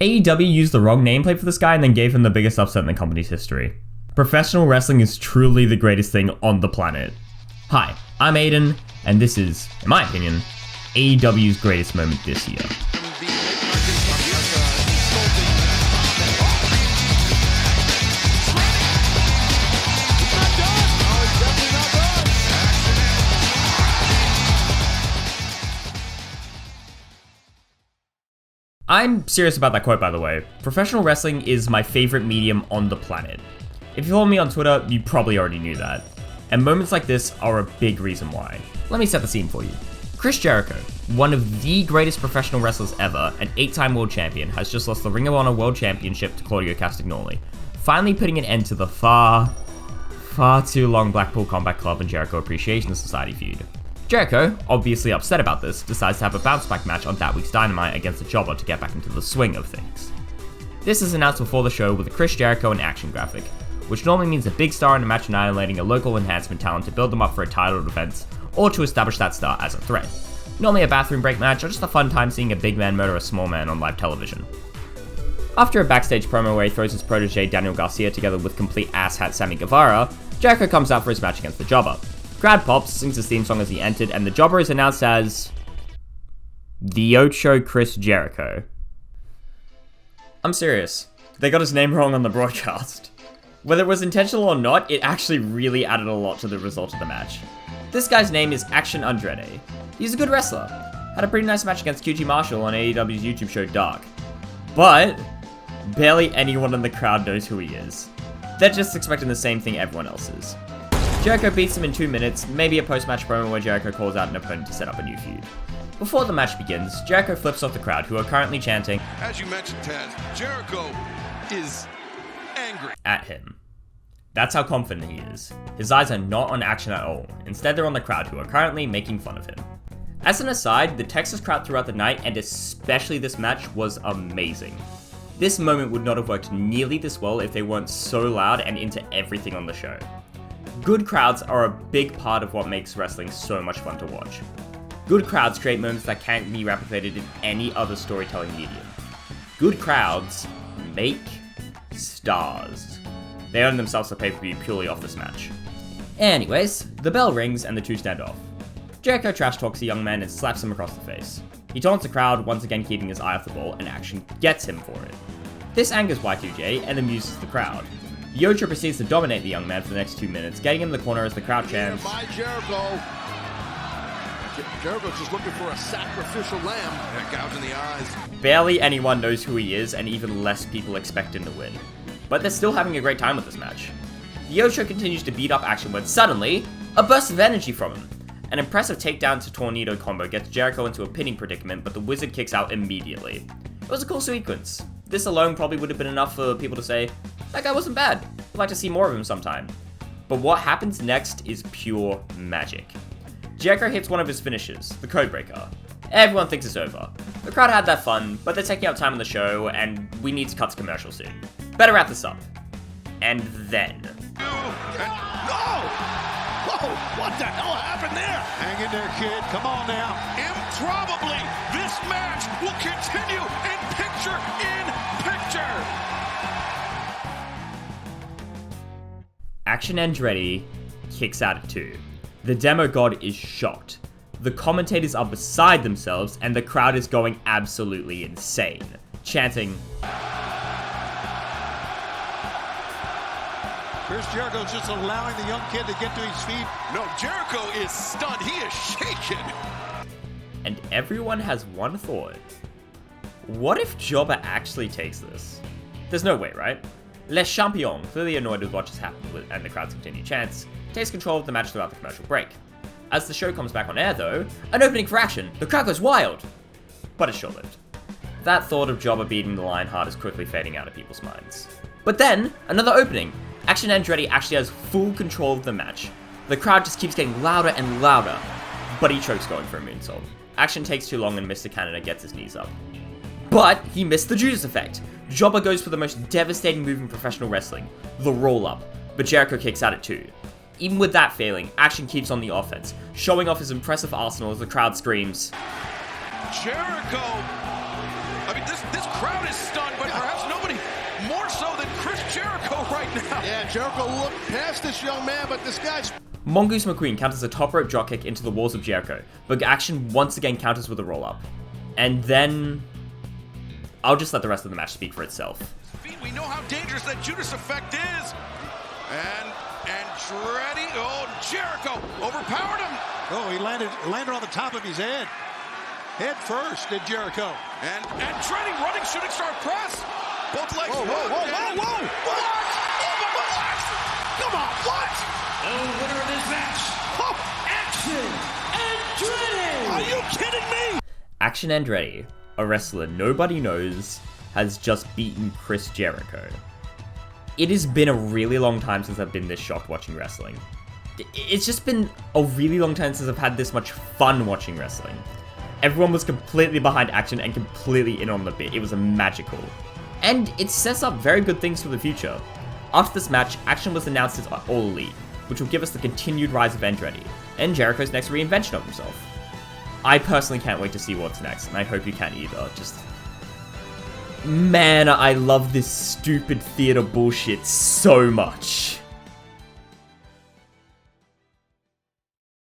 AEW used the wrong nameplate for this guy and then gave him the biggest upset in the company's history. Professional wrestling is truly the greatest thing on the planet. Hi, I'm Aiden, and this is, in my opinion, AEW's greatest moment this year. I'm serious about that quote, by the way. Professional wrestling is my favorite medium on the planet. If you follow me on Twitter, you probably already knew that. And moments like this are a big reason why. Let me set the scene for you. Chris Jericho, one of the greatest professional wrestlers ever, an 8-time world champion, has just lost the Ring of Honor World Championship to Claudio Castagnoli, finally putting an end to the far too long Blackpool Combat Club and Jericho Appreciation Society feud. Jericho, obviously upset about this, decides to have a bounce back match on that week's Dynamite against the Jobber to get back into the swing of things. This is announced before the show with a Chris Jericho and action graphic, which normally means a big star in a match annihilating a local enhancement talent to build them up for a title defense, or to establish that star as a threat. Normally a bathroom break match, or just a fun time seeing a big man murder a small man on live television. After a backstage promo where he throws his protege Daniel Garcia together with complete asshat Sammy Guevara, Jericho comes out for his match against the Jobber. Crowd pops, sings his theme song as he entered, and the Jobber is announced as the Ocho Chris Jericho. I'm serious. They got his name wrong on the broadcast. Whether it was intentional or not, it actually really added a lot to the result of the match. This guy's name is Action Andretti. He's a good wrestler. Had a pretty nice match against QT Marshall on AEW's YouTube show Dark. But barely anyone in the crowd knows who he is. They're just expecting the same thing everyone else is. Jericho beats him in 2 minutes, maybe a post-match promo where Jericho calls out an opponent to set up a new feud. Before the match begins, Jericho flips off the crowd, who are currently chanting, as you mentioned, Taz, Jericho is angry at him. That's how confident he is. His eyes are not on Action at all. Instead, they're on the crowd, who are currently making fun of him. As an aside, the Texas crowd throughout the night, and especially this match, was amazing. This moment would not have worked nearly this well if they weren't so loud and into everything on the show. Good crowds are a big part of what makes wrestling so much fun to watch. Good crowds create moments that can't be replicated in any other storytelling medium. Good crowds make stars. They earn themselves a pay-per-view purely off this match. Anyways, the bell rings and the two stand off. Jericho trash talks a young man and slaps him across the face. He taunts the crowd, once again keeping his eye off the ball, and Action gets him for it. This angers Y2J and amuses the crowd. The Ocho proceeds to dominate the young man for the next 2 minutes, getting him in the corner as the crowd chants, by Jericho. Jericho's just looking for a sacrificial lamb. That gouge in the eyes. Barely anyone knows who he is, and even less people expect him to win. But they're still having a great time with this match. The Ocho continues to beat up Action when suddenly, a burst of energy from him. An impressive takedown to tornado combo gets Jericho into a pinning predicament, but the Wizard kicks out immediately. It was a cool sequence. This alone probably would have been enough for people to say, that guy wasn't bad, I'd like to see more of him sometime. But what happens next is pure magic. Jericho hits one of his finishes, the Codebreaker. Everyone thinks it's over. The crowd had that fun, but they're taking up time on the show, and we need to cut to commercial soon. Better wrap this up. And then... No! Whoa! What the hell happened there? Hang in there, kid. Come on now. Improbably, this match will continue in picture-in-picture. Action Andretti kicks out at 2. The Demo God is shocked. The commentators are beside themselves, and the crowd is going absolutely insane, chanting, Chris Jericho's just allowing the young kid to get to his feet. No, Jericho is stunned. He is shaken. And everyone has one thought. What if Jobber actually takes this? There's no way, right? Les Champions, clearly annoyed with what just happened and the crowd's continued chants, takes control of the match throughout the commercial break. As the show comes back on air though, an opening for Action, the crowd goes wild! But it's short-lived. That thought of Jobber beating the Lionheart is quickly fading out of people's minds. But then, another opening! Action Andretti actually has full control of the match. The crowd just keeps getting louder and louder, but he chokes going for a moonsault. Action takes too long and Mr. Canada gets his knees up. But he missed the Judas effect. Jobber goes for the most devastating move in professional wrestling, the roll-up, but Jericho kicks out at 2. Even with that failing, Action keeps on the offense, showing off his impressive arsenal as the crowd screams, Jericho! I mean, this crowd is stunned Jericho looked past this young man, but this guy's... Mongoose McQueen counters a top rope dropkick into the walls of Jericho, but Action once again counters with a roll-up. And then... I'll just let the rest of the match speak for itself. We know how dangerous that Judas effect is. And Andretti, Jericho overpowered him. Oh, he landed on the top of his head. Head first did Jericho. And Andretti running shooting star press. Both legs. Whoa. What? Come on, what? The winner of this match, Action Andretti! Are you kidding me? Action Andretti, a wrestler nobody knows, has just beaten Chris Jericho. It has been a really long time since I've been this shocked watching wrestling. It's just been a really long time since I've had this much fun watching wrestling. Everyone was completely behind Action and completely in on the bit. It was magical. And it sets up very good things for the future. After this match, Action was announced as All Elite, which will give us the continued rise of Andretti, and Jericho's next reinvention of himself. I personally can't wait to see what's next, and I hope you can either. Man, I love this stupid theater bullshit so much.